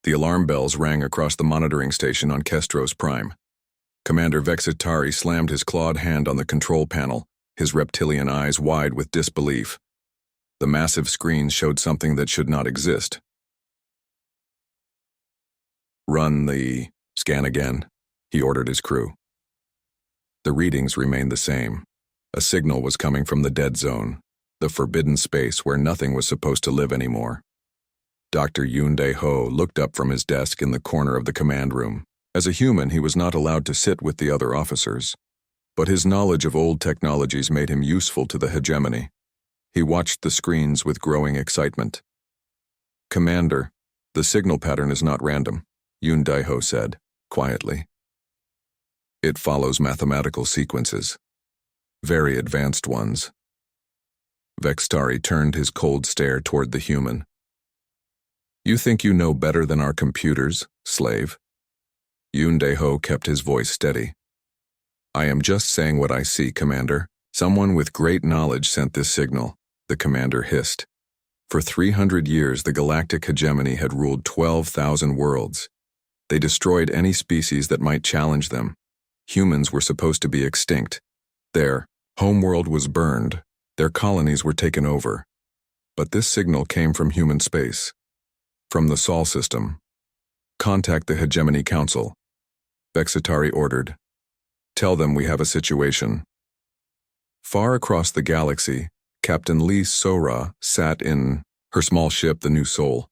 The alarm bells rang across the monitoring station on Kestros Prime. Commander Vexitari slammed his clawed hand on the control panel, his reptilian eyes wide with disbelief. The massive screens showed something that should not exist. "Run the scan again," he ordered his crew. The readings remained the same. A signal was coming from the dead zone, the forbidden space where nothing was supposed to live anymore. Dr. Yoon Ho looked up from his desk in the corner of the command room. As a human, he was not allowed to sit with the other officers, but his knowledge of old technologies made him useful to the hegemony. He watched the screens with growing excitement. "Commander, the signal pattern is not random," Yoon Ho said, quietly. "It follows mathematical sequences, very advanced ones." Vextari turned his cold stare toward the human. "You think you know better than our computers, slave?" Yoon Ho kept his voice steady. "I am just saying what I see, Commander. Someone with great knowledge sent this signal," the commander hissed. "For 300 years, the galactic hegemony had ruled 12,000 worlds. They destroyed any species that might challenge them. Humans were supposed to be extinct. Their homeworld was burned. Their colonies were taken over. But this signal came from human space, from the Sol system. Contact the Hegemony Council," Vexitari ordered. "Tell them we have a situation." Far across the galaxy, Captain Lee Sora sat in her small ship, the New Soul.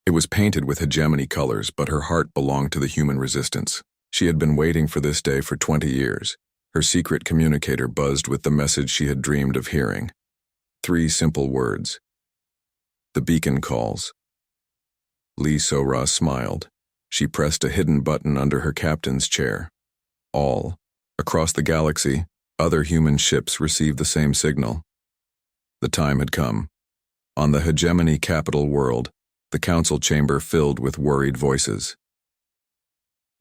It was painted with hegemony colors, but her heart belonged to the human resistance. She had been waiting for this day for 20 years. Her secret communicator buzzed with the message she had dreamed of hearing. 3 simple words. "The beacon calls." Lee Sora smiled. She pressed a hidden button under her captain's chair. All across the galaxy, other human ships received the same signal. The time had come. On the hegemony capital world, the council chamber filled with worried voices.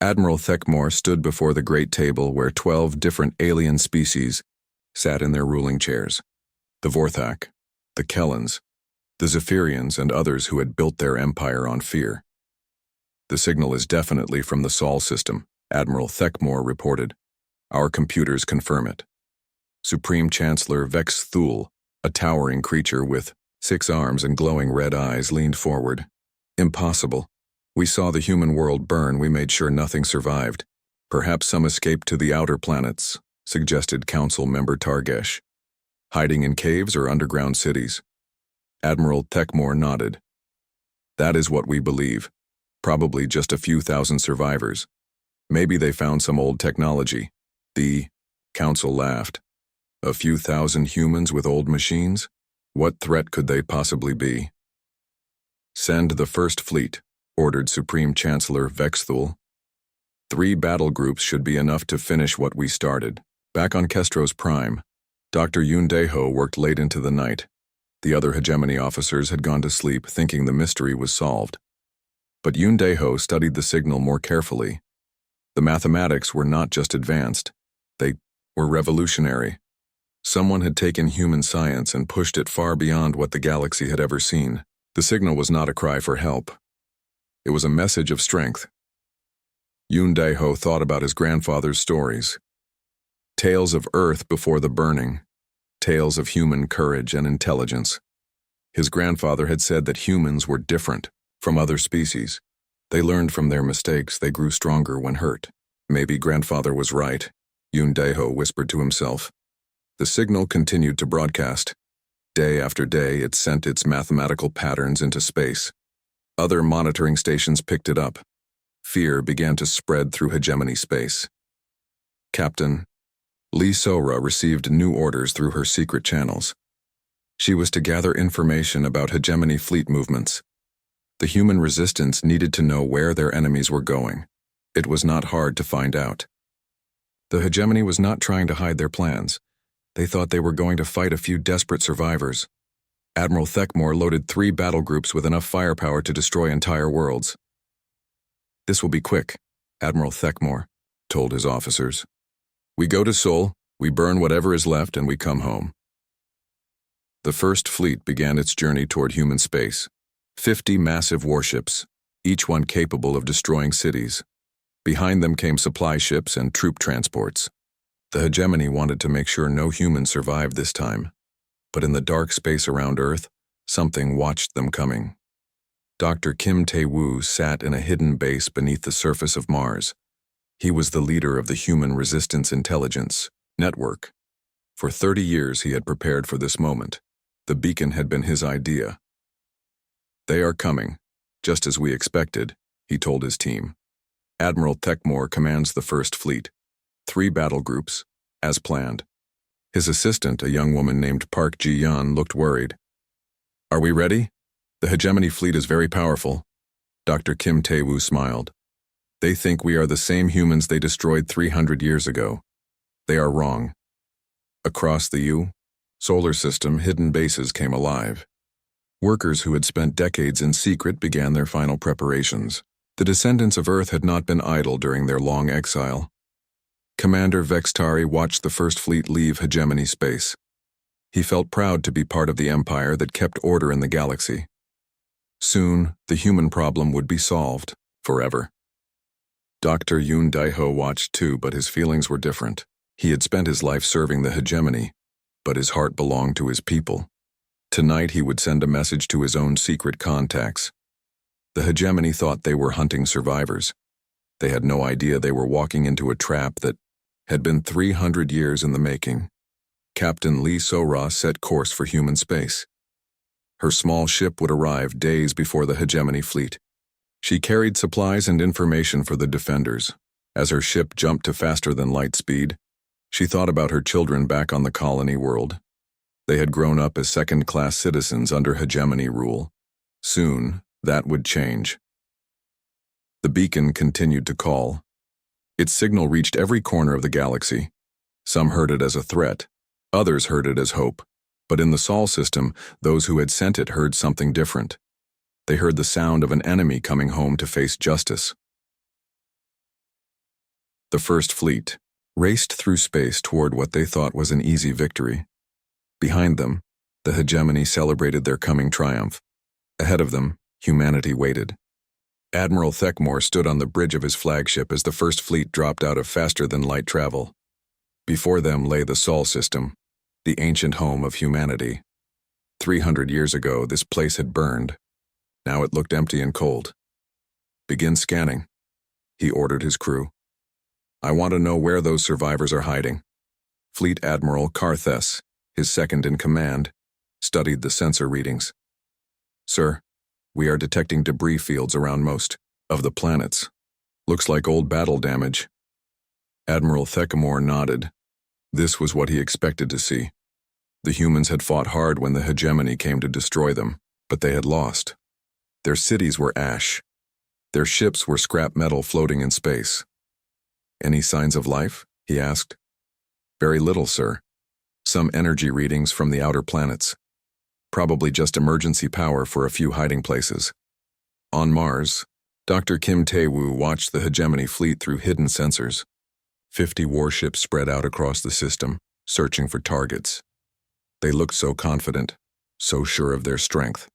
Admiral Thekmore stood before the great table where 12 different alien species sat in their ruling chairs. The Vorthak, the Kellans, the Zephyrians, and others who had built their empire on fear. "The signal is definitely from the Sol system," Admiral Thekmore reported. "Our computers confirm it." Supreme Chancellor Vex Thule, a towering creature with 6 arms and glowing red eyes, leaned forward. "Impossible. We saw the human world burn. We made sure nothing survived. Perhaps some escaped to the outer planets," suggested Council Member Targesh. "Hiding in caves or underground cities?" Admiral Thekmore nodded. "That is what we believe. Probably just a few thousand survivors. Maybe they found some old technology." The council laughed. "A few thousand humans with old machines? What threat could they possibly be?" "Send the first fleet," ordered Supreme Chancellor Vexthul. 3 battle groups should be enough to finish what we started. Back on Kestros Prime, Dr. Yoon Ho worked late into the night. The other hegemony officers had gone to sleep, thinking the mystery was solved. But Yoon Ho studied the signal more carefully. The mathematics were not just advanced, they were revolutionary. Someone had taken human science and pushed it far beyond what the galaxy had ever seen. The signal was not a cry for help. It was a message of strength. Yoon Ho thought about his grandfather's stories. Tales of Earth before the burning. Tales of human courage and intelligence. His grandfather had said that humans were different from other species. They learned from their mistakes. They grew stronger when hurt. Maybe grandfather was right, Yoon Ho whispered to himself. The signal continued to broadcast. Day after day, it sent its mathematical patterns into space. Other monitoring stations picked it up. Fear began to spread through hegemony space. Captain Lee Sora received new orders through her secret channels. She was to gather information about hegemony fleet movements. The human resistance needed to know where their enemies were going. It was not hard to find out. The hegemony was not trying to hide their plans. They thought they were going to fight a few desperate survivors. Admiral Thekmore loaded 3 battle groups with enough firepower to destroy entire worlds. "This will be quick," Admiral Thekmore told his officers. "We go to Sol, we burn whatever is left, and we come home." The first fleet began its journey toward human space. 50 massive warships, each one capable of destroying cities. Behind them came supply ships and troop transports. The hegemony wanted to make sure no humans survived this time, but in the dark space around Earth, something watched them coming. Dr. Kim Tae-woo sat in a hidden base beneath the surface of Mars. He was the leader of the Human Resistance Intelligence Network. For 30 years he had prepared for this moment. The beacon had been his idea. "They are coming, just as we expected," he told his team. Admiral Thekmore commands the First Fleet. 3 battle groups, as planned. His assistant, a young woman named Park Ji-yeon, looked worried. "Are we ready? The hegemony fleet is very powerful." Dr. Kim Tae-woo smiled. "They think we are the same humans they destroyed 300 years ago. They are wrong." Across the solar system, hidden bases came alive. Workers who had spent decades in secret began their final preparations. The descendants of Earth had not been idle during their long exile. Commander Vextari watched the First Fleet leave hegemony space. He felt proud to be part of the empire that kept order in the galaxy. Soon, the human problem would be solved, forever. Dr. Yoon Dae-ho watched too, but his feelings were different. He had spent his life serving the hegemony, but his heart belonged to his people. Tonight he would send a message to his own secret contacts. The hegemony thought they were hunting survivors. They had no idea they were walking into a trap that had been 300 years in the making. Captain Lee So-ra set course for human space. Her small ship would arrive days before the hegemony fleet. She carried supplies and information for the defenders. As her ship jumped to faster-than-light speed, she thought about her children back on the colony world. They had grown up as second-class citizens under hegemony rule. Soon, that would change. The beacon continued to call. Its signal reached every corner of the galaxy. Some heard it as a threat, others heard it as hope. But in the Sol system, those who had sent it heard something different. They heard the sound of an enemy coming home to face justice. The First Fleet raced through space toward what they thought was an easy victory. Behind them, the hegemony celebrated their coming triumph. Ahead of them, humanity waited. Admiral Thekmore stood on the bridge of his flagship as the First Fleet dropped out of faster-than-light travel. Before them lay the Sol system, the ancient home of humanity. 300 years ago, this place had burned. Now it looked empty and cold. "Begin scanning," he ordered his crew. "I want to know where those survivors are hiding." Fleet Admiral Karthes, his second in command, studied the sensor readings. "Sir, we are detecting debris fields around most of the planets. Looks like old battle damage." Admiral Thekmore nodded. This was what he expected to see. The humans had fought hard when the hegemony came to destroy them, but they had lost. Their cities were ash. Their ships were scrap metal floating in space. "Any signs of life?" he asked. "Very little, sir. Some energy readings from the outer planets. Probably just emergency power for a few hiding places." On Mars, Dr. Kim Tae-woo watched the hegemony fleet through hidden sensors. 50 warships spread out across the system, searching for targets. They looked so confident, so sure of their strength.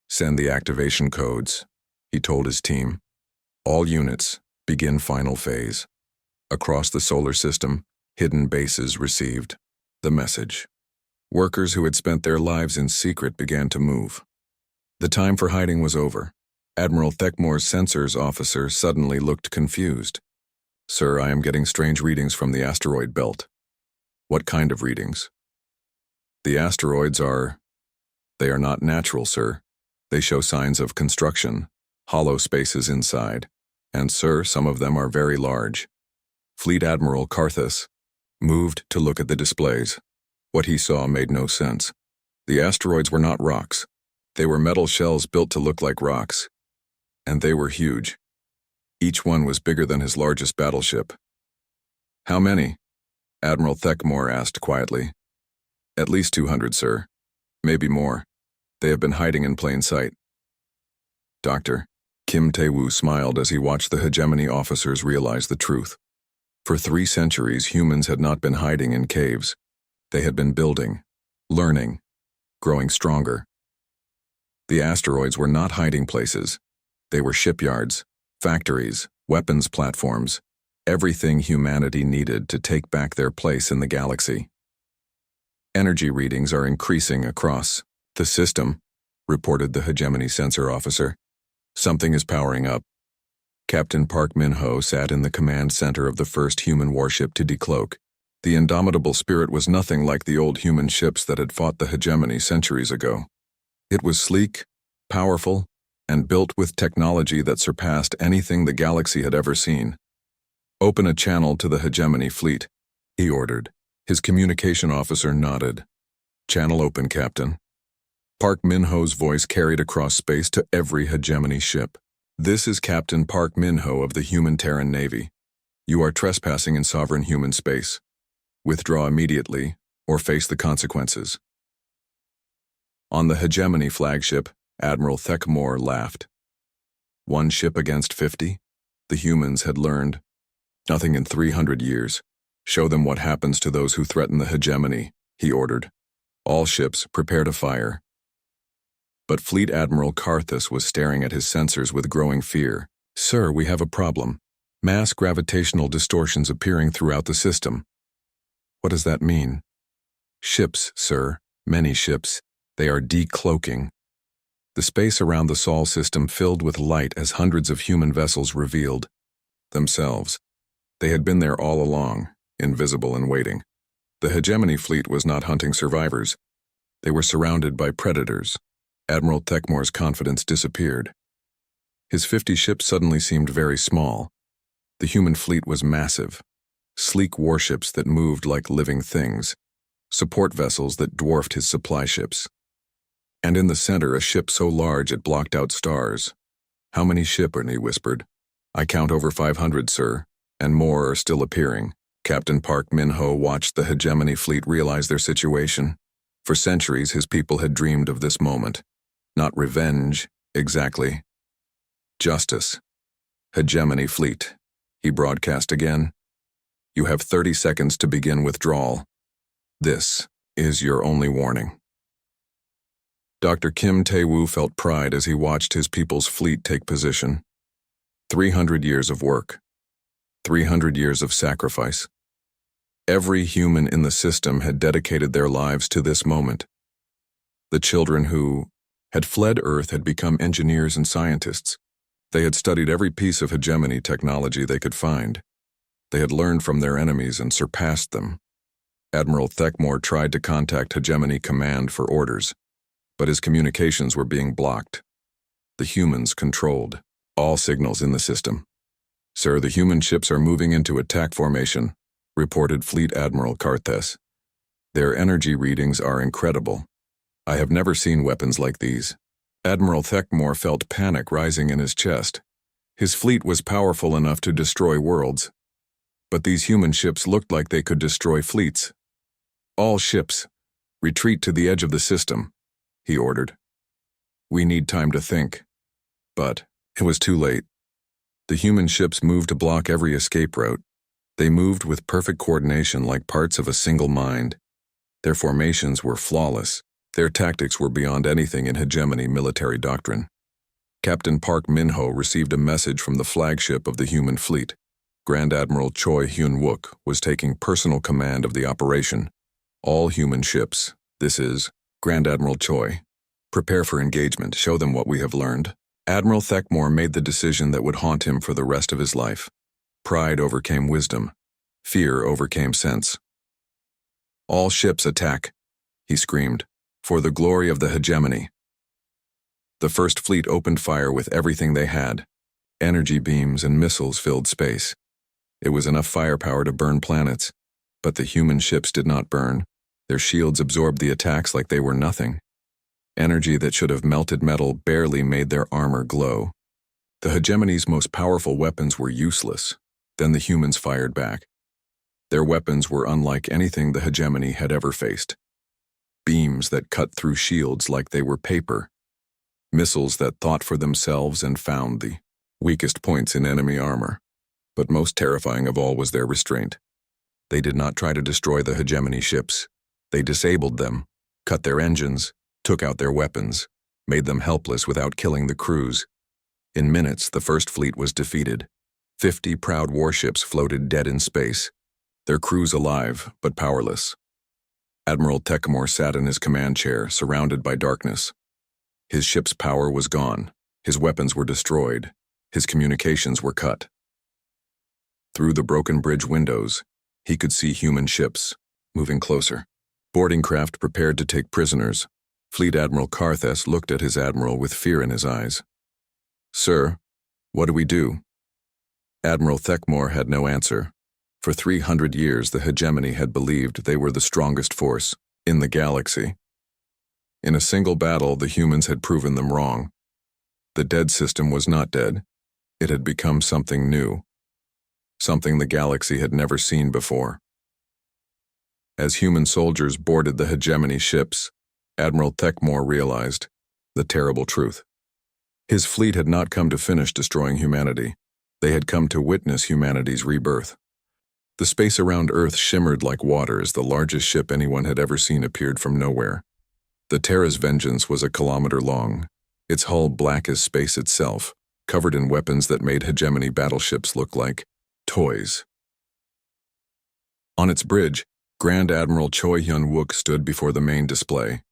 "Send the activation codes," he told his team. "All units, begin final phase." Across the solar system, hidden bases received the message. Workers who had spent their lives in secret began to move. The time for hiding was over. Admiral Thekmore's sensors officer suddenly looked confused. "Sir, I am getting strange readings from the asteroid belt." "What kind of readings?" "The asteroids they are not natural, sir. They show signs of construction, hollow spaces inside, and, sir, some of them are very large." Fleet Admiral Karthes moved to look at the displays. What he saw made no sense. The asteroids were not rocks. They were metal shells built to look like rocks. And they were huge. Each one was bigger than his largest battleship. "How many?" Admiral Thekmore asked quietly. "At least 200, sir. Maybe more. They have been hiding in plain sight." Dr. Kim Tae-woo smiled as he watched the hegemony officers realize the truth. For 3 centuries, humans had not been hiding in caves. They had been building, learning, growing stronger. The asteroids were not hiding places. They were shipyards, factories, weapons platforms, everything humanity needed to take back their place in the galaxy. Energy readings are increasing across the system, reported the hegemony sensor officer. Something is powering up. Captain Park Min-ho sat in the command center of the first human warship to decloak. The indomitable spirit was nothing like the old human ships that had fought the hegemony centuries ago. It was sleek, powerful, and built with technology that surpassed anything the galaxy had ever seen. "Open a channel to the hegemony fleet," he ordered. His communication officer nodded. "Channel open, Captain." Park Min-ho's voice carried across space to every hegemony ship. "This is Captain Park Min-ho of the Human Terran Navy. You are trespassing in sovereign human space. Withdraw immediately, or face the consequences." On the hegemony flagship, Admiral Thekmore laughed. One ship against 50? The humans had learned. Nothing in 300 years. "Show them what happens to those who threaten the hegemony," he ordered. "All ships, prepare to fire." But Fleet Admiral Karthus was staring at his sensors with growing fear. "Sir, we have a problem. Mass gravitational distortions appearing throughout the system." "What does that mean?" "Ships, sir. Many ships. They are decloaking." The space around the Sol system filled with light as hundreds of human vessels revealed themselves. They had been there all along, invisible and waiting. The hegemony fleet was not hunting survivors. They were surrounded by predators. Admiral Thekmore's confidence disappeared. His 50 ships suddenly seemed very small. The human fleet was massive. Sleek warships that moved like living things. Support vessels that dwarfed his supply ships. And in the center, a ship so large it blocked out stars. "How many ships?" he whispered. "I count over 500, sir, and more are still appearing." Captain Park Min-ho watched the hegemony fleet realize their situation. For centuries, his people had dreamed of this moment. Not revenge, exactly. Justice. "Hegemony fleet," he broadcast again. "You have 30 seconds to begin withdrawal. This is your only warning." Dr. Kim Tae-woo felt pride as he watched his people's fleet take position. 300 years of work. 300 years of sacrifice. Every human in the system had dedicated their lives to this moment. The children who had fled Earth had become engineers and scientists. They had studied every piece of hegemony technology they could find. They had learned from their enemies and surpassed them. Admiral Thekmore tried to contact Hegemony Command for orders, but his communications were being blocked. The humans controlled all signals in the system. "Sir, the human ships are moving into attack formation," reported Fleet Admiral Karthus. "Their energy readings are incredible. I have never seen weapons like these." Admiral Thekmore felt panic rising in his chest. His fleet was powerful enough to destroy worlds, but these human ships looked like they could destroy fleets. "All ships, retreat to the edge of the system," he ordered. "We need time to think." But it was too late. The human ships moved to block every escape route. They moved with perfect coordination like parts of a single mind. Their formations were flawless. Their tactics were beyond anything in hegemony military doctrine. Captain Park Min-ho received a message from the flagship of the human fleet. Grand Admiral Choi Hyun-wook was taking personal command of the operation. "All human ships, this is Grand Admiral Choi. Prepare for engagement, show them what we have learned." Admiral Thekmore made the decision that would haunt him for the rest of his life. Pride overcame wisdom. Fear overcame sense. "All ships attack," he screamed, "for the glory of the hegemony." The first fleet opened fire with everything they had. Energy beams and missiles filled space. It was enough firepower to burn planets, but the human ships did not burn. Their shields absorbed the attacks like they were nothing. Energy that should have melted metal barely made their armor glow. The hegemony's most powerful weapons were useless. Then the humans fired back. Their weapons were unlike anything the hegemony had ever faced. Beams that cut through shields like they were paper. Missiles that thought for themselves and found the weakest points in enemy armor. But most terrifying of all was their restraint. They did not try to destroy the hegemony ships. They disabled them, cut their engines, took out their weapons, made them helpless without killing the crews. In minutes, the First Fleet was defeated. 50 proud warships floated dead in space, their crews alive but powerless. Admiral Techmore sat in his command chair, surrounded by darkness. His ship's power was gone, his weapons were destroyed, his communications were cut. Through the broken bridge windows, he could see human ships, moving closer. Boarding craft prepared to take prisoners. Fleet Admiral Carthes looked at his admiral with fear in his eyes. "Sir, what do we do?" Admiral Techmore had no answer. For 300 years, the hegemony had believed they were the strongest force in the galaxy. In a single battle, the humans had proven them wrong. The dead system was not dead. It had become something new, something the galaxy had never seen before. As human soldiers boarded the hegemony ships, Admiral Techmore realized the terrible truth. His fleet had not come to finish destroying humanity. They had come to witness humanity's rebirth. The space around Earth shimmered like water as the largest ship anyone had ever seen appeared from nowhere. The Terra's Vengeance was a kilometer long, its hull black as space itself, covered in weapons that made hegemony battleships look like toys. On its bridge, Grand Admiral Choi Hyun-wook stood before the main display.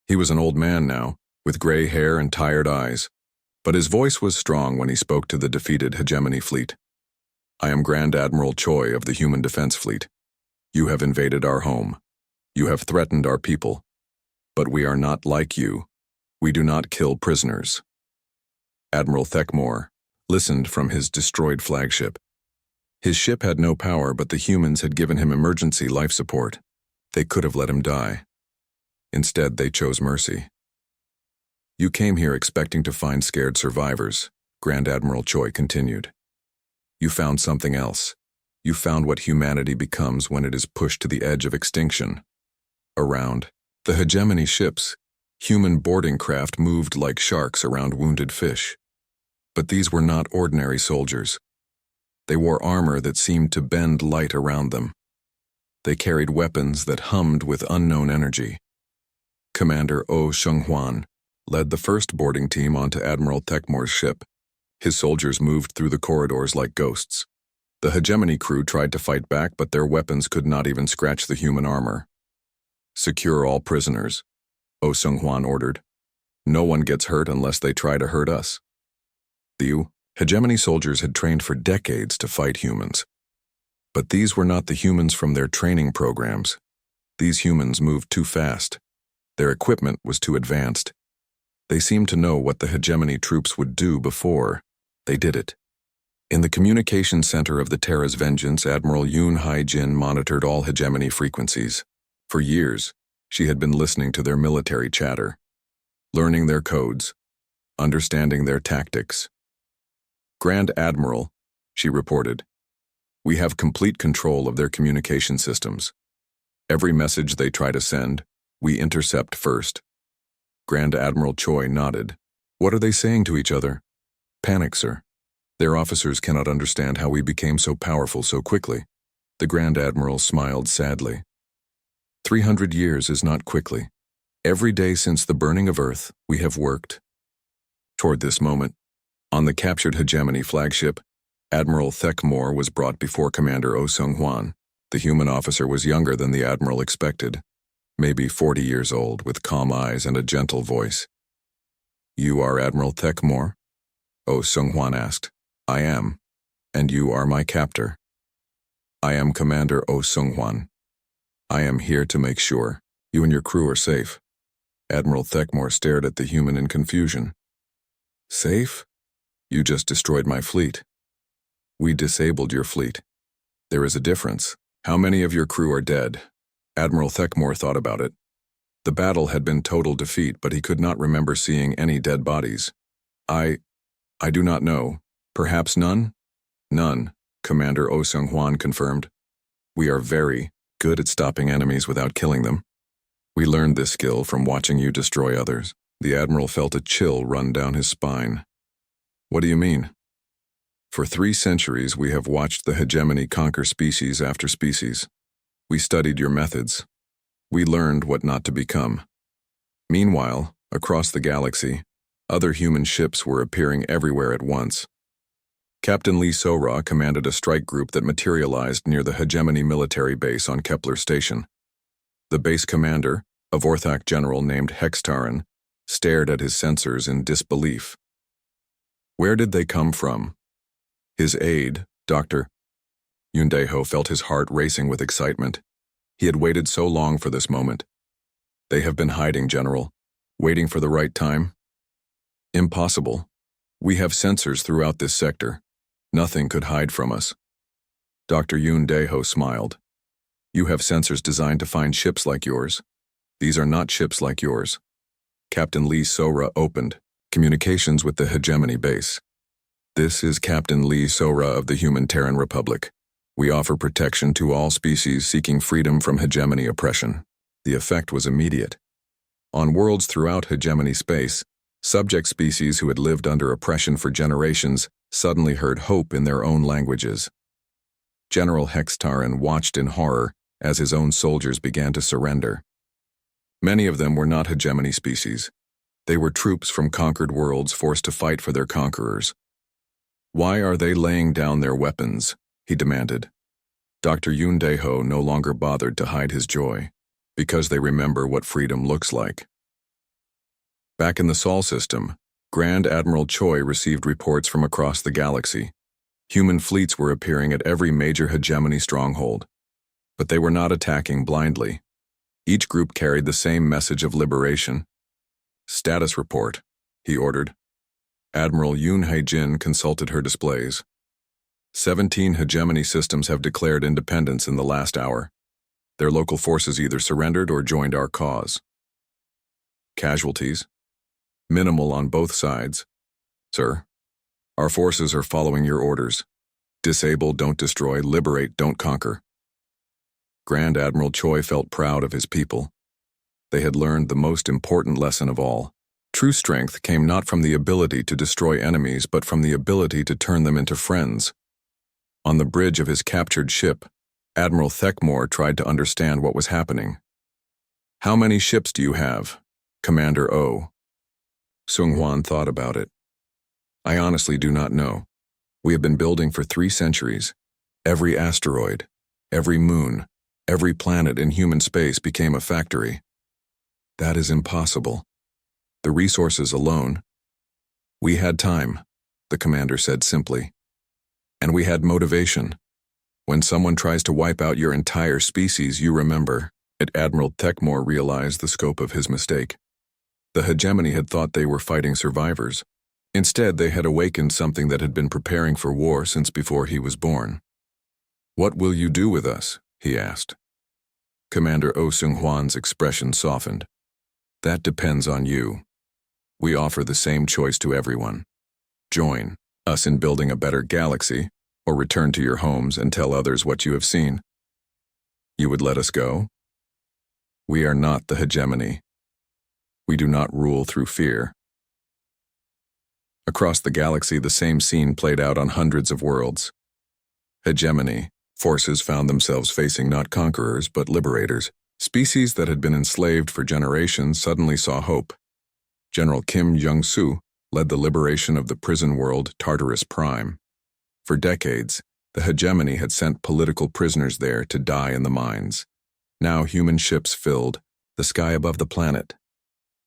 He was an old man now, with gray hair and tired eyes, but his voice was strong when he spoke to the defeated hegemony fleet. "I am Grand Admiral Choi of the Human Defense Fleet. You have invaded our home. You have threatened our people. But we are not like you. We do not kill prisoners." Admiral Techmore listened from his destroyed flagship. His ship had no power, but the humans had given him emergency life support. They could have let him die. Instead, they chose mercy. "You came here expecting to find scared survivors," Grand Admiral Choi continued. "You found something else. You found what humanity becomes when it is pushed to the edge of extinction." Around the hegemony ships, human boarding craft moved like sharks around wounded fish. But these were not ordinary soldiers. They wore armor that seemed to bend light around them. They carried weapons that hummed with unknown energy. Commander Oh Seung-hwan led the first boarding team onto Admiral Techmore's ship. His soldiers moved through the corridors like ghosts. The hegemony crew tried to fight back, but their weapons could not even scratch the human armor. "Secure all prisoners," Oh Seung-hwan ordered. "No one gets hurt unless they try to hurt us." The hegemony soldiers had trained for decades to fight humans. But these were not the humans from their training programs. These humans moved too fast. Their equipment was too advanced. They seemed to know what the hegemony troops would do before they did it. In the communication center of the Terra's Vengeance, Admiral Yoon Hae-jin monitored all hegemony frequencies. For years, she had been listening to their military chatter, learning their codes, understanding their tactics. "Grand Admiral," she reported, "we have complete control of their communication systems. Every message they try to send, we intercept first." Grand Admiral Choi nodded. "What are they saying to each other?" "Panic, sir. Their officers cannot understand how we became so powerful so quickly." The Grand Admiral smiled sadly. 300 years is not quickly. Every day since the burning of Earth, we have worked toward this moment. On the captured hegemony flagship, Admiral Techmore was brought before Commander Oh Seung-hwan. The human officer was younger than the admiral expected, maybe 40 years old, with calm eyes and a gentle voice. "You are Admiral Techmore?" Oh Seung-hwan asked. "I am. And you are my captor." "I am Commander Oh Seung-hwan. I am here to make sure you and your crew are safe." Admiral Techmore stared at the human in confusion. "Safe? You just destroyed my fleet." "We disabled your fleet. There is a difference. How many of your crew are dead?" Admiral Techmore thought about it. The battle had been total defeat, but he could not remember seeing any dead bodies. I do not know. Perhaps none?" "None," Commander Oh Seung-hwan confirmed. "We are very good at stopping enemies without killing them. We learned this skill from watching you destroy others." The admiral felt a chill run down his spine. "What do you mean?" "For 3 centuries we have watched the hegemony conquer species after species. We studied your methods. We learned what not to become. Meanwhile, across the galaxy, Other human ships were appearing everywhere at once. Captain Lee Sora commanded a strike group that materialized near the Hegemony military base on Kepler Station. The base commander, a Vorthak general named Hextaran, stared at his sensors in disbelief. Where did they come from? His aide, Dr. Yundeho, felt his heart racing with excitement. He had waited so long for this moment. They have been hiding, General, waiting for the right time. Impossible. We have sensors throughout this sector. Nothing could hide from us. Dr. Yundeho smiled. You have sensors designed to find ships like yours. These are not ships like yours. Captain Lee Sora opened communications with the Hegemony base. This is Captain Lee Sora of the Human Terran Republic. We offer protection to all species seeking freedom from hegemony oppression. The effect was immediate. On worlds throughout hegemony space, subject species who had lived under oppression for generations suddenly heard hope in their own languages. General Hextaran watched in horror as his own soldiers began to surrender. Many of them were not hegemony species. They were troops from conquered worlds forced to fight for their conquerors. Why are they laying down their weapons? He demanded. Dr. Yundeho no longer bothered to hide his joy, because they remember what freedom looks like. Back in the Sol system, Grand Admiral Choi received reports from across the galaxy. Human fleets were appearing at every major hegemony stronghold. But they were not attacking blindly. Each group carried the same message of liberation. Status report, he ordered. Admiral Yoon Hae-jin consulted her displays. 17 hegemony systems have declared independence in the last hour. Their local forces either surrendered or joined our cause. Casualties? Minimal on both sides. Sir, our forces are following your orders. Disable, don't destroy, liberate, don't conquer. Grand Admiral Choi felt proud of his people. They had learned the most important lesson of all. True strength came not from the ability to destroy enemies, but from the ability to turn them into friends. On the bridge of his captured ship, Admiral Thekmore tried to understand what was happening. How many ships do you have, Commander O? Sung-hwan thought about it. I honestly do not know. We have been building for 3 centuries. Every asteroid, every moon, every planet in human space became a factory. That is impossible. The resources alone. We had time, the commander said simply. And we had motivation. When someone tries to wipe out your entire species, you remember. Admiral Thekmore realized the scope of his mistake. The hegemony had thought they were fighting survivors. Instead, they had awakened something that had been preparing for war since before he was born. What will you do with us? He asked. Commander Oh Seung-hwan's expression softened. That depends on you. We offer the same choice to everyone. Join us in building a better galaxy, or return to your homes and tell others what you have seen. You would let us go? We are not the hegemony. We do not rule through fear. Across the galaxy, the same scene played out on hundreds of worlds. Hegemony forces found themselves facing not conquerors but liberators. Species that had been enslaved for generations suddenly saw hope. General Kim Jong-soo led the liberation of the prison world Tartarus Prime. For decades, the hegemony had sent political prisoners there to die in the mines. Now human ships filled the sky above the planet.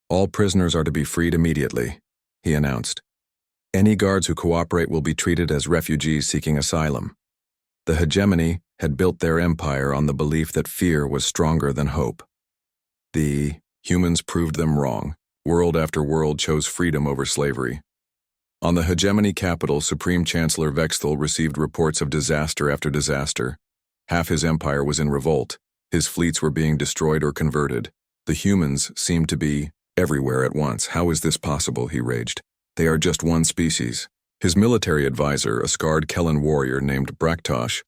All prisoners are to be freed immediately, he announced. Any guards who cooperate will be treated as refugees seeking asylum. The hegemony had built their empire on the belief that fear was stronger than hope. The humans proved them wrong. World after world chose freedom over slavery. On the hegemony capital, Supreme Chancellor Vexthal received reports of disaster after disaster. Half his empire was in revolt. His fleets were being destroyed or converted. The humans seemed to be everywhere at once. How is this possible, he raged. They are just one species. His military advisor, a scarred Kellen warrior named Braktosh,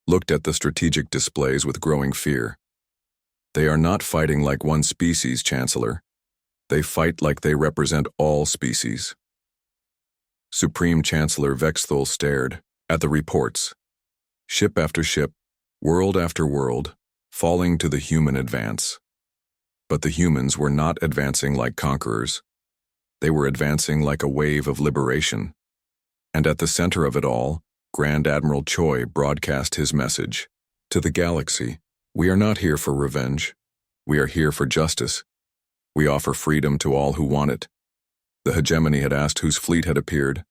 looked at the strategic displays with growing fear. They are not fighting like one species, Chancellor. They fight like they represent all species. Supreme Chancellor Vexthal stared at the reports. Ship after ship, world after world, falling to the human advance. But the humans were not advancing like conquerors. They were advancing like a wave of liberation. And at the center of it all, Grand Admiral Choi broadcast his message. To the galaxy, we are not here for revenge. We are here for justice. We offer freedom to all who want it. The hegemony had asked whose fleet had appeared.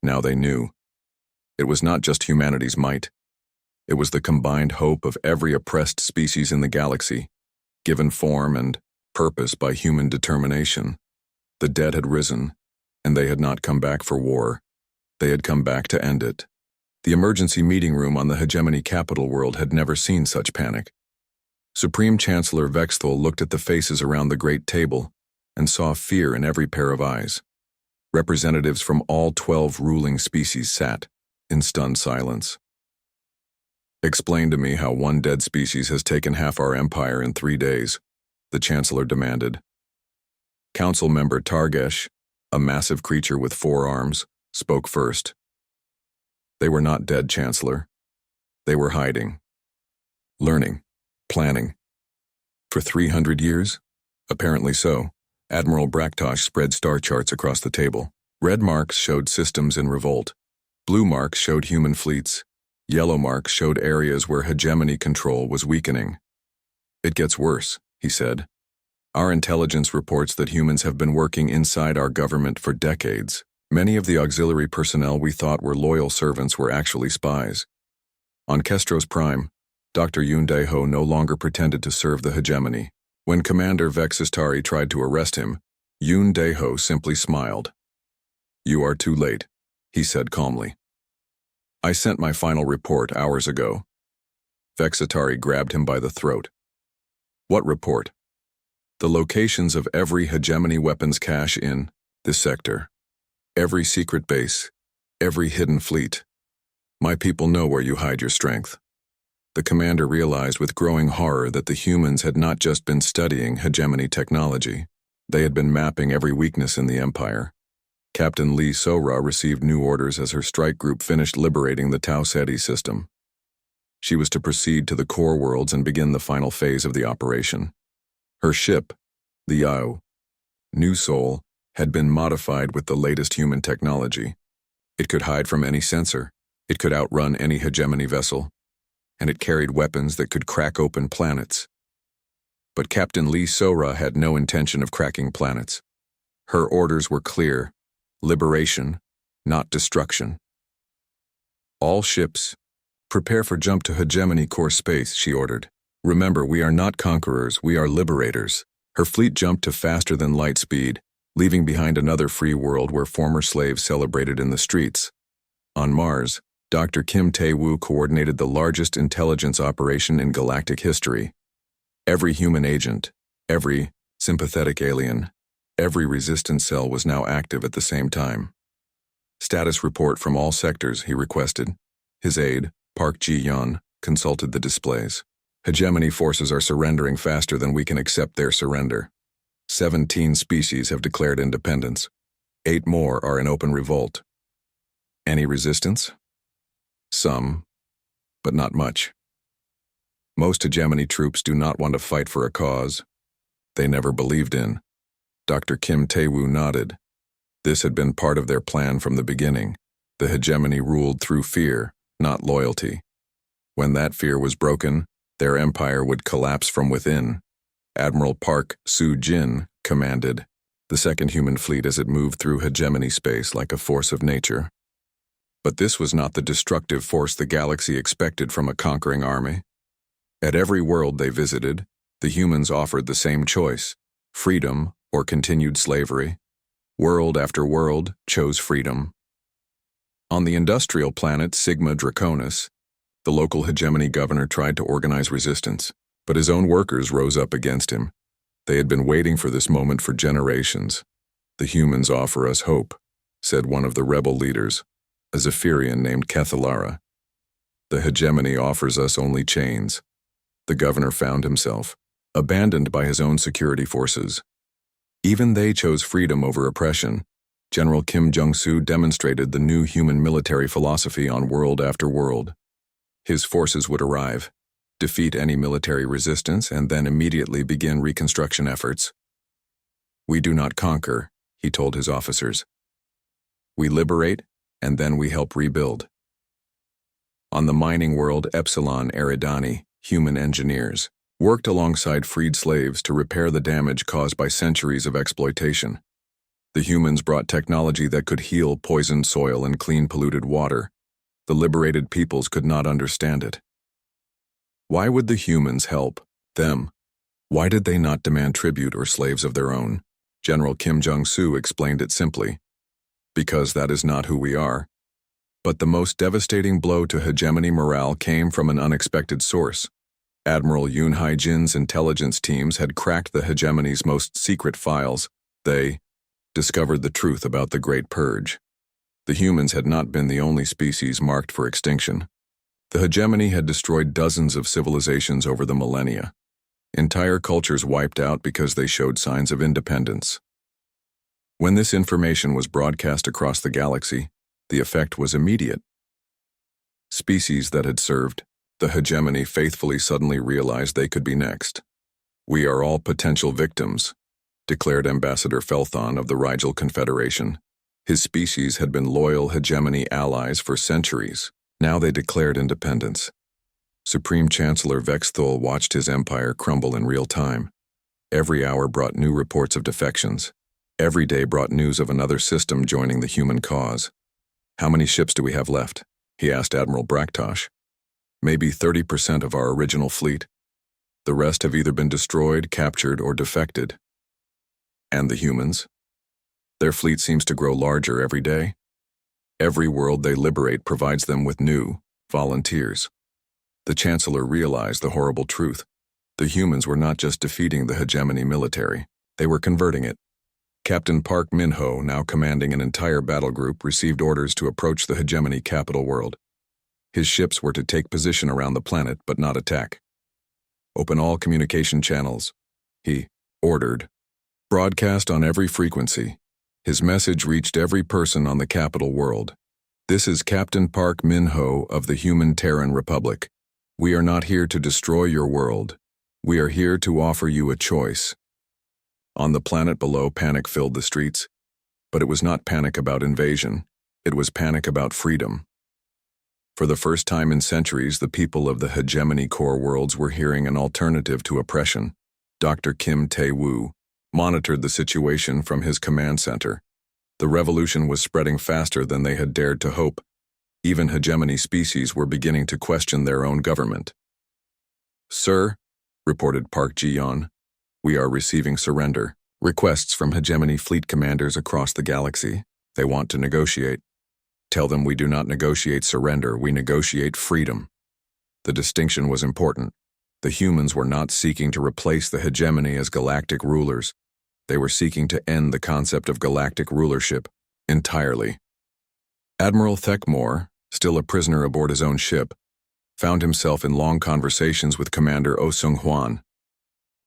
Now they knew. It was not just humanity's might. It was the combined hope of every oppressed species in the galaxy, given form and purpose by human determination. The dead had risen, and they had not come back for war. They had come back to end it. The emergency meeting room on the hegemony capital world had never seen such panic. Supreme Chancellor Vexthal looked at the faces around the great table and saw fear in every pair of eyes. Representatives from all 12 ruling species sat in stunned silence. Explain to me how one dead species has taken half our empire in 3 days, the Chancellor demanded. Council member Targesh, a massive creature with 4 arms, spoke first. They were not dead, Chancellor. They were hiding. Learning. Planning. For 300 years? Apparently so. Admiral Braktosh spread star charts across the table. Red marks showed systems in revolt. Blue marks showed human fleets. Yellow marks showed areas where hegemony control was weakening. It gets worse, he said. Our intelligence reports that humans have been working inside our government for decades. Many of the auxiliary personnel we thought were loyal servants were actually spies. On Kestros Prime, Dr. Yoon Dae-ho no longer pretended to serve the hegemony. When Commander Vexistari tried to arrest him, Yoon Dae-ho simply smiled. You are too late, he said calmly. I sent my final report hours ago. Vexitari grabbed him by the throat. What report? The locations of every hegemony weapons cache in this sector. Every secret base. Every hidden fleet. My people know where you hide your strength. The commander realized with growing horror that the humans had not just been studying hegemony technology. They had been mapping every weakness in the empire. Captain Lee Sora received new orders as her strike group finished liberating the Tau Ceti system. She was to proceed to the core worlds and begin the final phase of the operation. Her ship, the Yao, New Soul, had been modified with the latest human technology. It could hide from any sensor, it could outrun any hegemony vessel, and it carried weapons that could crack open planets. But Captain Lee Sora had no intention of cracking planets. Her orders were clear: liberation, not destruction. All ships, prepare for jump to hegemony core space, she ordered. Remember, we are not conquerors, we are liberators. Her fleet jumped to faster than light speed, leaving behind another free world where former slaves celebrated in the streets. On Mars, Dr. Kim Tae-woo coordinated the largest intelligence operation in galactic history. Every human agent, every sympathetic alien, every resistance cell was now active at the same time. Status report from all sectors, he requested. His aide, Park Ji-yeon, consulted the displays. Hegemony forces are surrendering faster than we can accept their surrender. 17 species have declared independence. 8 more are in open revolt. Any resistance? Some, but not much. Most hegemony troops do not want to fight for a cause they never believed in. Dr. Kim Tae-woo nodded. This had been part of their plan from the beginning. The hegemony ruled through fear, not loyalty. When that fear was broken, their empire would collapse from within. Admiral Park Soo-jin commanded the second human fleet as it moved through hegemony space like a force of nature. But this was not the destructive force the galaxy expected from a conquering army. At every world they visited, the humans offered the same choice: freedom or continued slavery. World after world chose freedom. On the industrial planet Sigma Draconis, the local hegemony governor tried to organize resistance, but his own workers rose up against him. They had been waiting for this moment for generations. The humans offer us hope, said one of the rebel leaders, a Zephyrian named Kethalara. The hegemony offers us only chains. The governor found himself, abandoned by his own security forces. Even they chose freedom over oppression. General Kim Jong-soo demonstrated the new human military philosophy on world after world. His forces would arrive, defeat any military resistance, and then immediately begin reconstruction efforts. We do not conquer, he told his officers. We liberate, and then we help rebuild. On the mining world, Epsilon Eridani, human engineers, worked alongside freed slaves to repair the damage caused by centuries of exploitation. The humans brought technology that could heal poisoned soil and clean polluted water. The liberated peoples could not understand it. Why would the humans help them? Why did they not demand tribute or slaves of their own? General Kim Jong-soo explained it simply. Because that is not who we are. But the most devastating blow to hegemony morale came from an unexpected source. Admiral Yoon Hae-jin's intelligence teams had cracked the hegemony's most secret files. They discovered the truth about the Great Purge. The humans had not been the only species marked for extinction. The hegemony had destroyed dozens of civilizations over the millennia. Entire cultures wiped out because they showed signs of independence. When this information was broadcast across the galaxy, the effect was immediate. Species that had served the hegemony faithfully suddenly realized they could be next. We are all potential victims, declared Ambassador Felthon of the Rigel Confederation. His species had been loyal hegemony allies for centuries. Now they declared independence. Supreme Chancellor Vexthul watched his empire crumble in real time. Every hour brought new reports of defections. Every day brought news of another system joining the human cause. How many ships do we have left? He asked Admiral Braktosh. Maybe 30% of our original fleet. The rest have either been destroyed, captured, or defected. And the humans? Their fleet seems to grow larger every day. Every world they liberate provides them with new volunteers. The Chancellor realized the horrible truth. The humans were not just defeating the hegemony military, they were converting it. Captain Park Min-ho, now commanding an entire battle group, received orders to approach the hegemony capital world. His ships were to take position around the planet but not attack. Open all communication channels, he ordered. Broadcast on every frequency. His message reached every person on the capital world. This is Captain Park Min-ho of the Human Terran Republic. We are not here to destroy your world. We are here to offer you a choice. On the planet below, panic filled the streets. But it was not panic about invasion. It was panic about freedom. For the first time in centuries, the people of the hegemony core worlds were hearing an alternative to oppression. Dr. Kim Tae-woo monitored the situation from his command center. The revolution was spreading faster than they had dared to hope. Even hegemony species were beginning to question their own government. Sir, reported Park Ji-yeon, we are receiving surrender requests from hegemony fleet commanders across the galaxy. They want to negotiate. Tell them we do not negotiate surrender, we negotiate freedom. The distinction was important. The humans were not seeking to replace the hegemony as galactic rulers. They were seeking to end the concept of galactic rulership entirely. Admiral Thekmore, still a prisoner aboard his own ship, found himself in long conversations with Commander Oh Seung-hwan.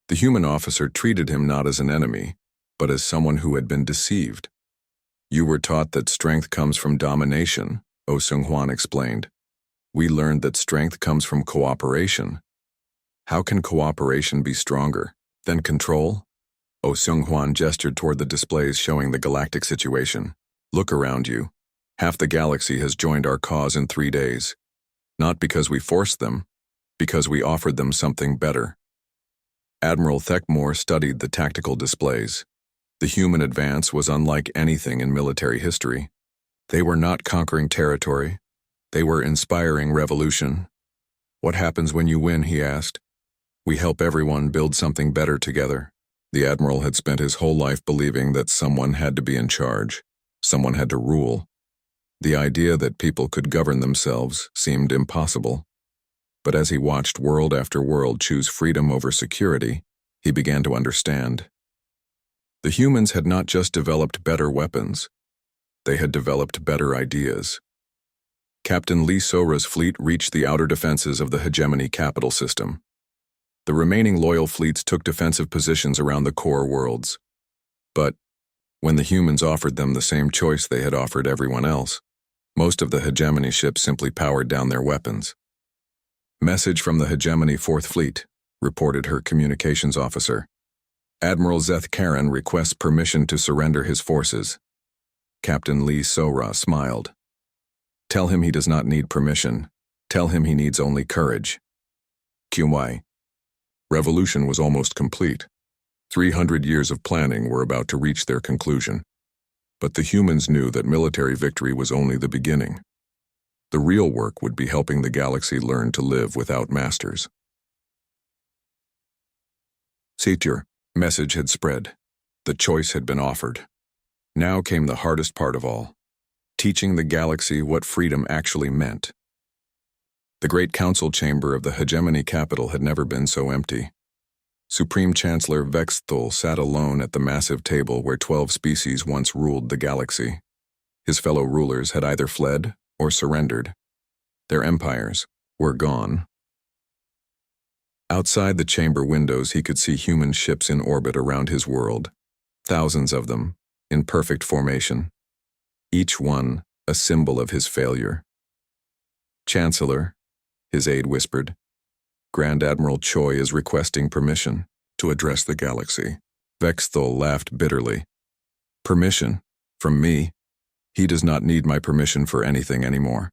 The human officer treated him not as an enemy, but as someone who had been deceived. You were taught that strength comes from domination, Oh Seung-hwan explained. We learned that strength comes from cooperation. How can cooperation be stronger than control? Oh Seung-hwan gestured toward the displays showing the galactic situation. Look around you. Half the galaxy has joined our cause in 3 days. Not because we forced them, because we offered them something better. Admiral Thekmore studied the tactical displays. The human advance was unlike anything in military history. They were not conquering territory. They were inspiring revolution. What happens when you win, he asked. We help everyone build something better together. The Admiral had spent his whole life believing that someone had to be in charge. Someone had to rule. The idea that people could govern themselves seemed impossible. But as he watched world after world choose freedom over security, he began to understand. The humans had not just developed better weapons. They had developed better ideas. Captain Lee Sora's fleet reached the outer defenses of the hegemony capital system. The remaining loyal fleets took defensive positions around the core worlds. But when the humans offered them the same choice they had offered everyone else, most of the hegemony ships simply powered down their weapons. Message from the hegemony 4th Fleet, reported her communications officer. Admiral Zeth Karen requests permission to surrender his forces. Captain Lee Sora smiled. Tell him he does not need permission. Tell him he needs only courage. QY. Revolution was almost complete. 300 years of planning were about to reach their conclusion. But the humans knew that military victory was only the beginning. The real work would be helping the galaxy learn to live without masters. Satyr, message had spread. The choice had been offered. Now came the hardest part of all, teaching the galaxy what freedom actually meant. The great council chamber of the hegemony capital had never been so empty. Supreme Chancellor Vexthul sat alone at the massive table where 12 species once ruled the galaxy. His fellow rulers had either fled or surrendered. Their empires were gone. Outside the chamber windows, he could see human ships in orbit around his world, thousands of them, in perfect formation, each one a symbol of his failure. Chancellor, his aide whispered, Grand Admiral Choi is requesting permission to address the galaxy. Vexthul laughed bitterly. Permission? From me? He does not need my permission for anything anymore.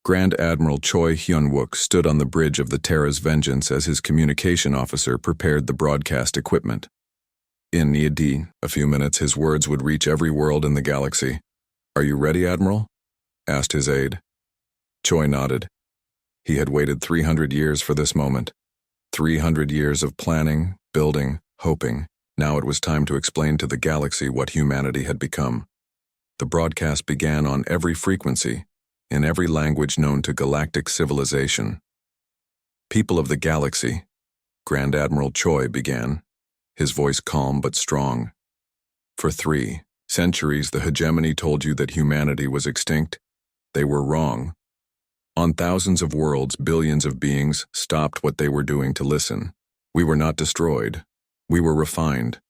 Grand Admiral Choi Hyun-wook stood on the bridge of the Terra's Vengeance as his communication officer prepared the broadcast equipment. In Niadi, a few minutes, his words would reach every world in the galaxy. Are you ready, Admiral? Asked his aide. Choi nodded. He had waited 300 years for this moment. 300 years of planning, building, hoping. Now it was time to explain to the galaxy what humanity had become. The broadcast began on every frequency, in every language known to galactic civilization. People of the galaxy, Grand Admiral Choi began, his voice calm but strong. For 3 centuries, the hegemony told you that humanity was extinct. They were wrong. On thousands of worlds, billions of beings stopped what they were doing to listen. We were not destroyed. We were refined.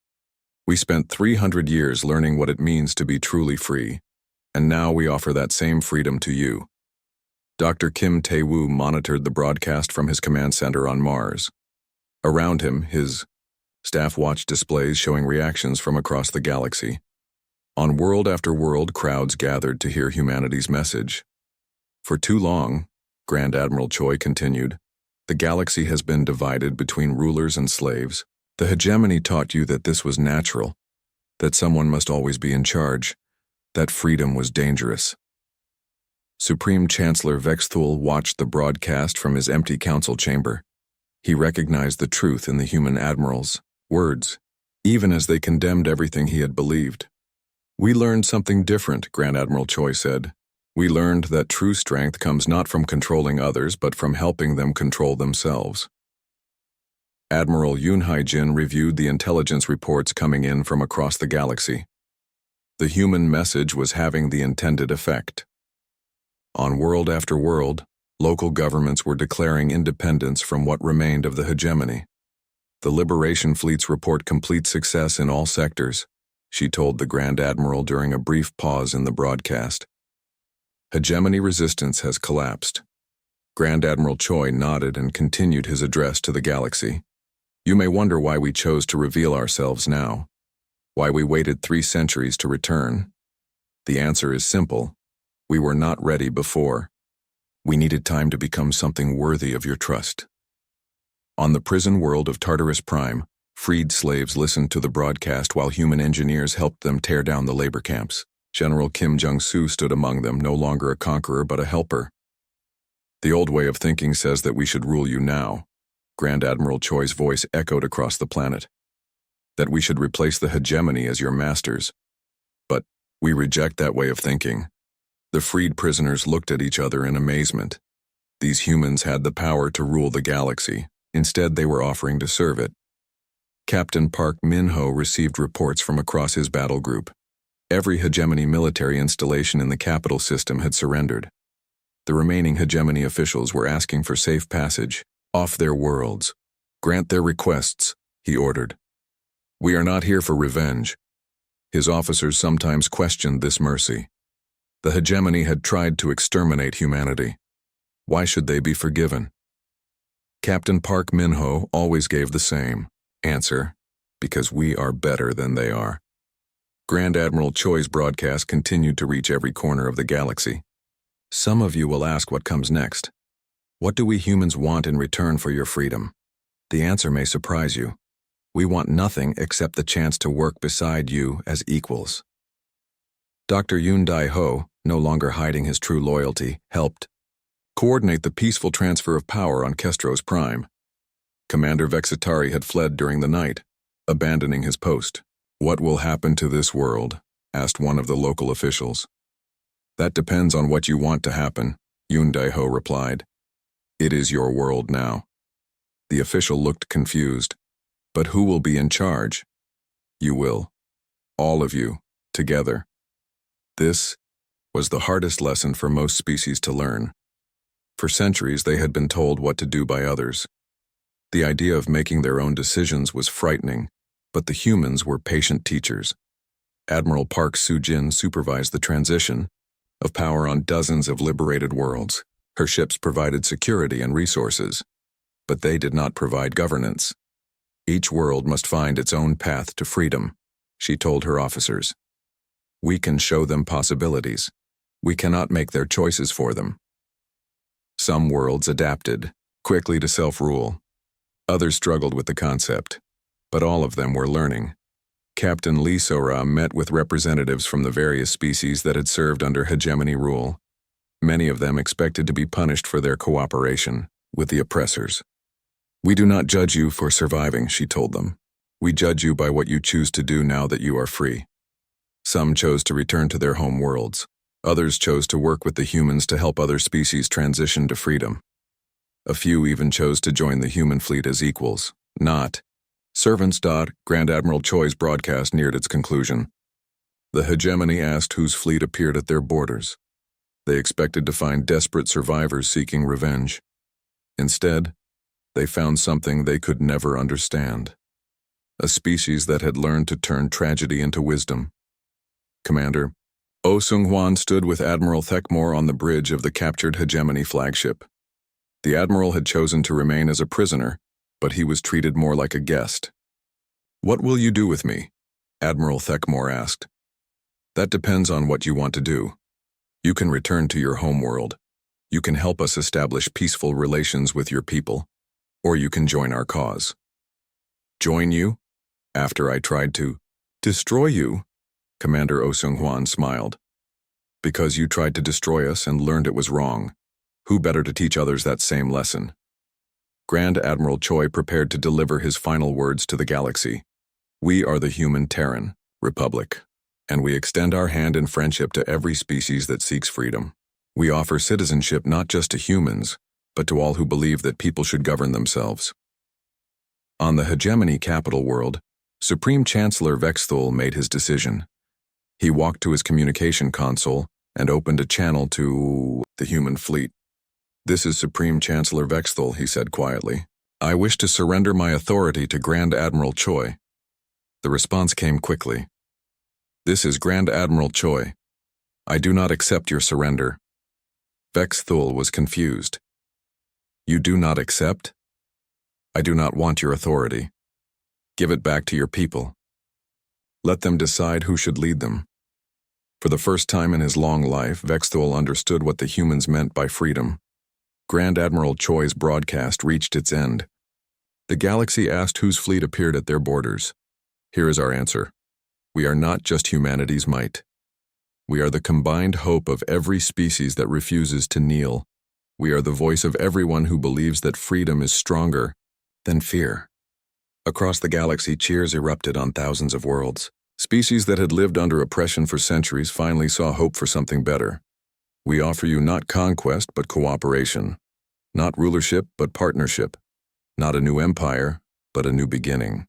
We spent 300 years learning what it means to be truly free. And now we offer that same freedom to you. Dr. Kim Tae-woo monitored the broadcast from his command center on Mars. Around him, his staff watched displays showing reactions from across the galaxy. On world after world, crowds gathered to hear humanity's message. For too long, Grand Admiral Choi continued, the galaxy has been divided between rulers and slaves. The hegemony taught you that this was natural, that someone must always be in charge, that freedom was dangerous. Supreme Chancellor Vexthul watched the broadcast from his empty council chamber. He recognized the truth in the human admiral's words, even as they condemned everything he had believed. We learned something different, Grand Admiral Choi said. We learned that true strength comes not from controlling others, but from helping them control themselves. Admiral Yoon Hae-jin reviewed the intelligence reports coming in from across the galaxy. The human message was having the intended effect. On world after world, local governments were declaring independence from what remained of the hegemony. The Liberation Fleet's report complete success in all sectors, she told the Grand Admiral during a brief pause in the broadcast. Hegemony resistance has collapsed. Grand Admiral Choi nodded and continued his address to the galaxy. You may wonder why we chose to reveal ourselves now. Why we waited 3 centuries to return. The answer is simple. We were not ready before. We needed time to become something worthy of your trust. On the prison world of Tartarus Prime, freed slaves listened to the broadcast while human engineers helped them tear down the labor camps. General Kim Jong-soo stood among them, no longer a conqueror but a helper. The old way of thinking says that we should rule you now. Grand Admiral Choi's voice echoed across the planet. That we should replace the hegemony as your masters. But we reject that way of thinking. The freed prisoners looked at each other in amazement. These humans had the power to rule the galaxy. Instead, they were offering to serve it. Captain Park Min-ho received reports from across his battle group. Every hegemony military installation in the capital system had surrendered. The remaining hegemony officials were asking for safe passage, off their worlds. Grant their requests, he ordered. We are not here for revenge. His officers sometimes questioned this mercy. The hegemony had tried to exterminate humanity. Why should they be forgiven? Captain Park Min-ho always gave the same answer, because we are better than they are. Grand Admiral Choi's broadcast continued to reach every corner of the galaxy. Some of you will ask what comes next. What do we humans want in return for your freedom? The answer may surprise you. We want nothing except the chance to work beside you as equals. Dr. Yoon Dai-ho, no longer hiding his true loyalty, helped coordinate the peaceful transfer of power on Kestros Prime. Commander Vexitari had fled during the night, abandoning his post. "What will happen to this world?" asked one of the local officials. "That depends on what you want to happen," Yoon Dai-ho replied. "It is your world now." The official looked confused. "But who will be in charge?" "You will. All of you, together." This was the hardest lesson for most species to learn. For centuries, they had been told what to do by others. The idea of making their own decisions was frightening, but the humans were patient teachers. Admiral Park Soo-jin supervised the transition of power on dozens of liberated worlds. Her ships provided security and resources, but they did not provide governance. Each world must find its own path to freedom, she told her officers. We can show them possibilities. We cannot make their choices for them. Some worlds adapted quickly to self-rule. Others struggled with the concept, but all of them were learning. Captain Lee Sora met with representatives from the various species that had served under hegemony rule. Many of them expected to be punished for their cooperation with the oppressors. "We do not judge you for surviving," she told them. "We judge you by what you choose to do now that you are free." Some chose to return to their home worlds. Others chose to work with the humans to help other species transition to freedom. A few even chose to join the human fleet as equals, not servants. Grand Admiral Choi's broadcast neared its conclusion. The hegemony asked whose fleet appeared at their borders. They expected to find desperate survivors seeking revenge. Instead, they found something they could never understand. A species that had learned to turn tragedy into wisdom. Commander Oh Seung-hwan stood with Admiral Thekmore on the bridge of the captured hegemony flagship. The admiral had chosen to remain as a prisoner, but he was treated more like a guest. "What will you do with me?" Admiral Thekmore asked. "That depends on what you want to do. You can return to your home world. You can help us establish peaceful relations with your people, or you can join our cause." "Join you? After I tried to destroy you?" Commander Oh Seung-hwan smiled. "Because you tried to destroy us and learned it was wrong. Who better to teach others that same lesson?" Grand Admiral Choi prepared to deliver his final words to the galaxy. "We are the human Terran Republic, and we extend our hand in friendship to every species that seeks freedom. We offer citizenship not just to humans, but to all who believe that people should govern themselves." On the hegemony capital world, Supreme Chancellor Vexthul made his decision. He walked to his communication console and opened a channel to the human fleet. "This is Supreme Chancellor Vexthul," he said quietly. "I wish to surrender my authority to Grand Admiral Choi." The response came quickly. "This is Grand Admiral Choi. I do not accept your surrender." Vexthul was confused. "You do not accept?" "I do not want your authority. Give it back to your people. Let them decide who should lead them." For the first time in his long life, Vexthul understood what the humans meant by freedom. Grand Admiral Choi's broadcast reached its end. The galaxy asked whose fleet appeared at their borders. Here is our answer. We are not just humanity's might. We are the combined hope of every species that refuses to kneel. We are the voice of everyone who believes that freedom is stronger than fear. Across the galaxy, cheers erupted on thousands of worlds. Species that had lived under oppression for centuries finally saw hope for something better. We offer you not conquest, but cooperation. Not rulership, but partnership. Not a new empire, but a new beginning.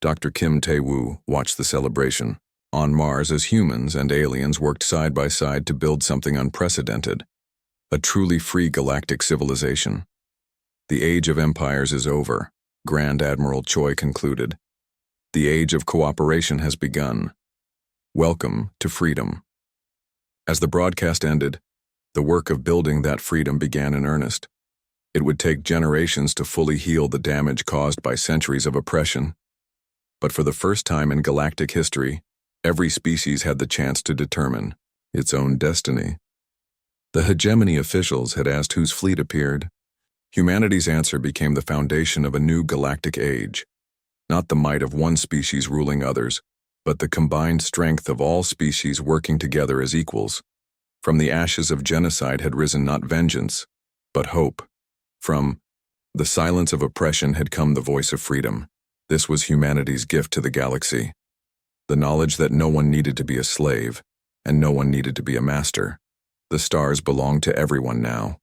Dr. Kim Tae-woo watched the celebration. On Mars, as humans and aliens worked side by side to build something unprecedented. A truly free galactic civilization. The age of empires is over, Grand Admiral Choi concluded. The age of cooperation has begun. Welcome to freedom. As the broadcast ended, the work of building that freedom began in earnest. It would take generations to fully heal the damage caused by centuries of oppression. But for the first time in galactic history, every species had the chance to determine its own destiny. The hegemony officials had asked whose fleet appeared. Humanity's answer became the foundation of a new galactic age, not the might of one species ruling others, but the combined strength of all species working together as equals. From the ashes of genocide had risen not vengeance, but hope. From the silence of oppression had come the voice of freedom. This was humanity's gift to the galaxy. The knowledge that no one needed to be a slave, and no one needed to be a master. The stars belonged to everyone now,